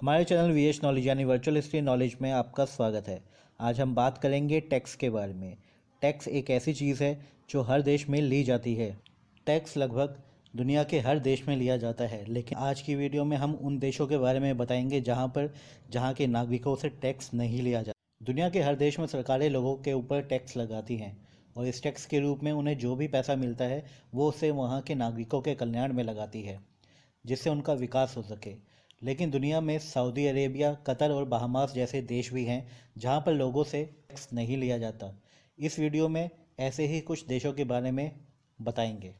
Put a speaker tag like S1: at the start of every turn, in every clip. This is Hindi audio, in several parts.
S1: हमारे चैनल वीएच नॉलेज यानी वर्चुअल हिस्ट्री नॉलेज में आपका स्वागत है। आज हम बात करेंगे टैक्स के बारे में। टैक्स एक ऐसी चीज़ है जो हर देश में ली जाती है। टैक्स लगभग दुनिया के हर देश में लिया जाता है, लेकिन आज की वीडियो में हम उन देशों के बारे में बताएंगे जहाँ के नागरिकों से टैक्स नहीं लिया जाता। दुनिया के हर देश में सरकारें लोगों के ऊपर टैक्स लगाती हैं और इस टैक्स के रूप में उन्हें जो भी पैसा मिलता है वो उसे वहाँ के नागरिकों के कल्याण में लगाती है, जिससे उनका विकास हो सके। लेकिन दुनिया में सऊदी अरेबिया, कतर और बहामास जैसे देश भी हैं जहां पर लोगों से टैक्स नहीं लिया जाता। इस वीडियो में ऐसे ही कुछ देशों के बारे में बताएंगे।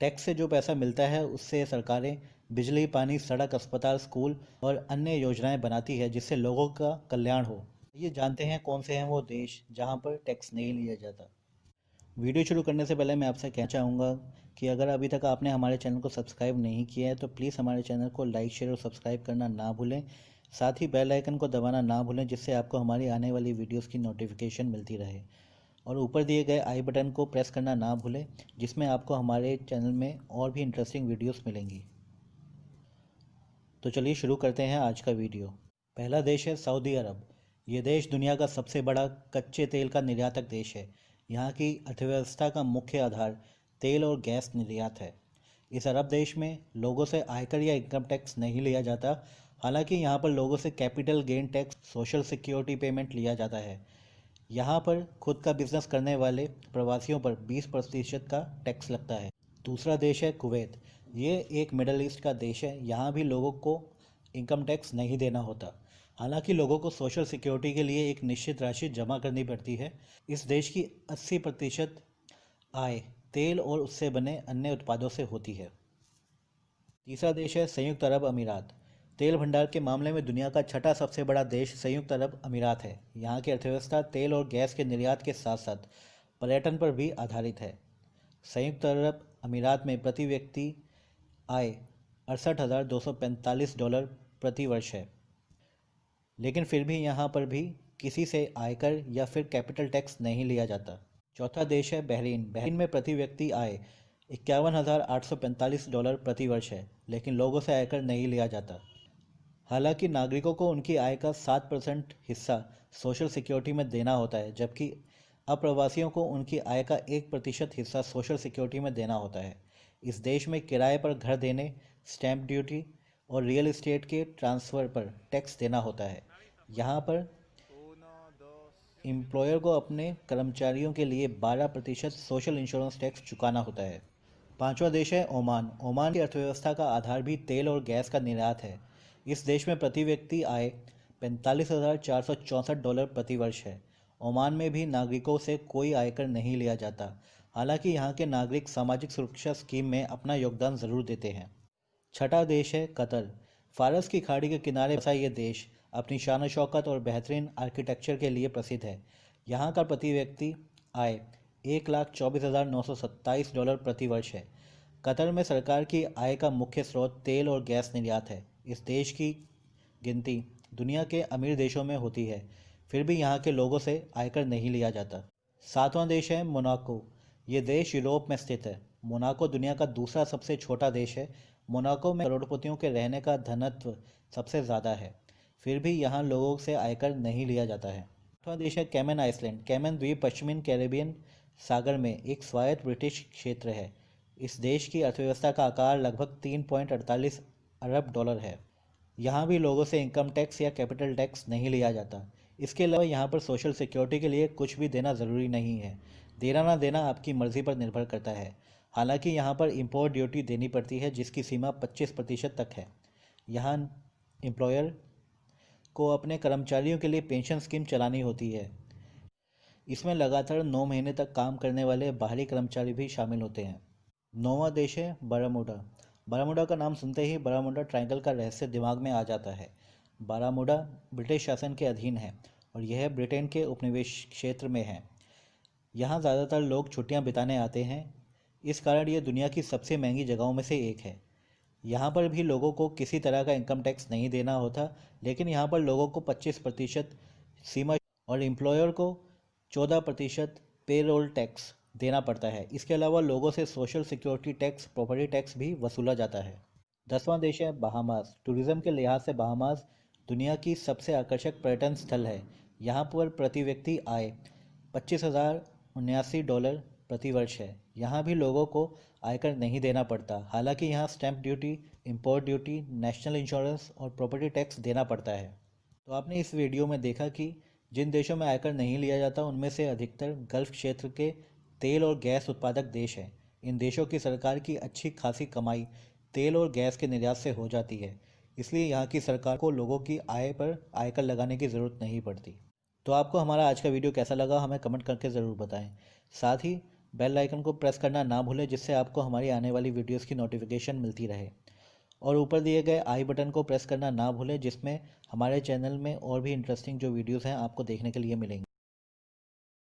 S1: टैक्स से जो पैसा मिलता है उससे सरकारें बिजली, पानी, सड़क, अस्पताल, स्कूल और अन्य योजनाएं बनाती है जिससे लोगों का कल्याण हो। ये जानते हैं कौन से हैं वो देश जहां पर टैक्स नहीं लिया जाता। वीडियो शुरू करने से पहले मैं आपसे कहना चाहूँगा कि अगर अभी तक आपने हमारे चैनल को सब्सक्राइब नहीं किया है तो प्लीज़ हमारे चैनल को लाइक, शेयर और सब्सक्राइब करना ना भूलें। साथ ही बेल आइकन को दबाना ना भूलें जिससे आपको हमारी आने वाली वीडियोस की नोटिफिकेशन मिलती रहे। और ऊपर दिए गए आई बटन को प्रेस करना ना भूलें जिसमें आपको हमारे चैनल में और भी इंटरेस्टिंग वीडियोस मिलेंगी। तो चलिए शुरू करते हैं आज का वीडियो। पहला देश है सऊदी अरब। ये देश दुनिया का सबसे बड़ा कच्चे तेल का निर्यातक देश है। यहाँ की अर्थव्यवस्था का मुख्य आधार तेल और गैस निर्यात है। इस अरब देश में लोगों से आयकर या इनकम टैक्स नहीं लिया जाता। हालांकि यहाँ पर लोगों से capital gain tax, social security payment लिया जाता है। यहाँ पर खुद का बिजनेस करने वाले प्रवासियों पर 20% का टैक्स लगता है। दूसरा देश है कुवैत। ये एक मिडल ईस्ट का देश है। यहाँ भी लोगों को इनकम टैक्स नहीं देना होता। हालांकि लोगों को सोशल सिक्योरिटी के लिए एक निश्चित राशि जमा करनी पड़ती है। इस देश की 80% आय तेल और उससे बने अन्य उत्पादों से होती है। तीसरा देश है संयुक्त अरब अमीरात। तेल भंडार के मामले में दुनिया का छठा सबसे बड़ा देश संयुक्त अरब अमीरात है। यहाँ की अर्थव्यवस्था तेल और गैस के निर्यात के साथ साथ पर्यटन पर भी आधारित है। संयुक्त अरब अमीरात में प्रति व्यक्ति आय $68,245 प्रति वर्ष है, लेकिन फिर भी यहाँ पर भी किसी से आयकर या फिर कैपिटल टैक्स नहीं लिया जाता। चौथा देश है बहरीन। बहरीन में प्रति व्यक्ति आय $51,845 प्रति वर्ष है, लेकिन लोगों से आयकर नहीं लिया जाता। हालांकि नागरिकों को उनकी आय का 7% हिस्सा सोशल सिक्योरिटी में देना होता है, जबकि अप्रवासियों को उनकी आय का 1% हिस्सा सोशल सिक्योरिटी में देना होता है। इस देश में किराए पर घर देने, स्टैंप ड्यूटी और रियल इस्टेट के ट्रांसफ़र पर टैक्स देना होता है। यहाँ पर एम्प्लॉयर को अपने कर्मचारियों के लिए 12% सोशल इंश्योरेंस टैक्स चुकाना होता है। पांचवा देश है ओमान। ओमान की अर्थव्यवस्था का आधार भी तेल और गैस का निर्यात है। इस देश में प्रति व्यक्ति आय $45,464 प्रति वर्ष है। ओमान में भी नागरिकों से कोई आयकर नहीं लिया जाता। हालांकि यहाँ के नागरिक सामाजिक सुरक्षा स्कीम में अपना योगदान ज़रूर देते हैं। छठा देश है कतर। फारस की खाड़ी के किनारे बसा ये देश अपनी शान शौकत और बेहतरीन आर्किटेक्चर के लिए प्रसिद्ध है। यहाँ का प्रति व्यक्ति आय $1,24,927 प्रति वर्ष है। कतर में सरकार की आय का मुख्य स्रोत तेल और गैस निर्यात है। इस देश की गिनती दुनिया के अमीर देशों में होती है, फिर भी यहाँ के लोगों से आयकर नहीं लिया जाता। सातवां देश है मोनाको। ये देश यूरोप में स्थित है। मोनाको दुनिया का दूसरा सबसे छोटा देश है। मोनाको में करोड़पतियों के रहने का घनत्व सबसे ज़्यादा है, फिर भी यहाँ लोगों से आयकर नहीं लिया जाता है। आठवां देश है कैमन आइसलैंड। कैमन द्वीप पश्चिमी कैरेबियन सागर में एक स्वायत्त ब्रिटिश क्षेत्र है। इस देश की अर्थव्यवस्था का आकार लगभग $3.48 अरब है। यहाँ भी लोगों से इनकम टैक्स या कैपिटल टैक्स नहीं लिया जाता। इसके अलावा यहाँ पर सोशल सिक्योरिटी के लिए कुछ भी देना ज़रूरी नहीं है। देना ना देना आपकी मर्ज़ी पर निर्भर करता है। हालांकि यहाँ पर इंपोर्ट ड्यूटी देनी पड़ती है जिसकी सीमा 25% तक है। यहाँ एम्प्लॉयर को अपने कर्मचारियों के लिए पेंशन स्कीम चलानी होती है। इसमें लगातार 9 महीने तक काम करने वाले बाहरी कर्मचारी भी शामिल होते हैं। नौवां देश है बारामूडा। बारामूडा का नाम सुनते ही बारामूडा ट्रायंगल का रहस्य दिमाग में आ जाता है। बारामूडा ब्रिटिश शासन के अधीन है और यह ब्रिटेन के उपनिवेश क्षेत्र में है। यहाँ ज़्यादातर लोग छुट्टियाँ बिताने आते हैं। इस कारण यह दुनिया की सबसे महंगी जगहों में से एक है। यहाँ पर भी लोगों को किसी तरह का इनकम टैक्स नहीं देना होता, लेकिन यहाँ पर लोगों को 25% सीमा और एम्प्लॉयर को 14% पेरोल टैक्स देना पड़ता है। इसके अलावा लोगों से social security tax, property tax भी वसूला जाता है। 10वां देश है बहामास। टूरिज्म के लिहाज से बहामास दुनिया की सबसे आकर्षक पर्यटन स्थल है। यहाँ पर प्रति व्यक्ति आय $25,079 प्रति वर्ष है। यहाँ भी लोगों को आयकर नहीं देना पड़ता। हालांकि यहाँ stamp duty, import duty, national insurance और प्रॉपर्टी टैक्स देना पड़ता है। तो आपने इस वीडियो में देखा कि जिन देशों में आयकर नहीं लिया जाता उनमें से अधिकतर गल्फ क्षेत्र के तेल और गैस उत्पादक देश हैं। इन देशों की सरकार की अच्छी खासी कमाई तेल और गैस के निर्यात से हो जाती है, इसलिए यहाँ की सरकार को लोगों की आय पर आयकर लगाने की ज़रूरत नहीं पड़ती। तो आपको हमारा आज का वीडियो कैसा लगा हमें कमेंट करके ज़रूर बताएं। साथ ही बेल आइकन को प्रेस करना ना भूलें, जिससे आपको हमारी आने वाली वीडियोस की नोटिफिकेशन मिलती रहे। और ऊपर दिए गए आई बटन को प्रेस करना ना भूलें, जिसमें हमारे चैनल में और भी इंटरेस्टिंग जो वीडियोस हैं आपको देखने के लिए मिलेंगे।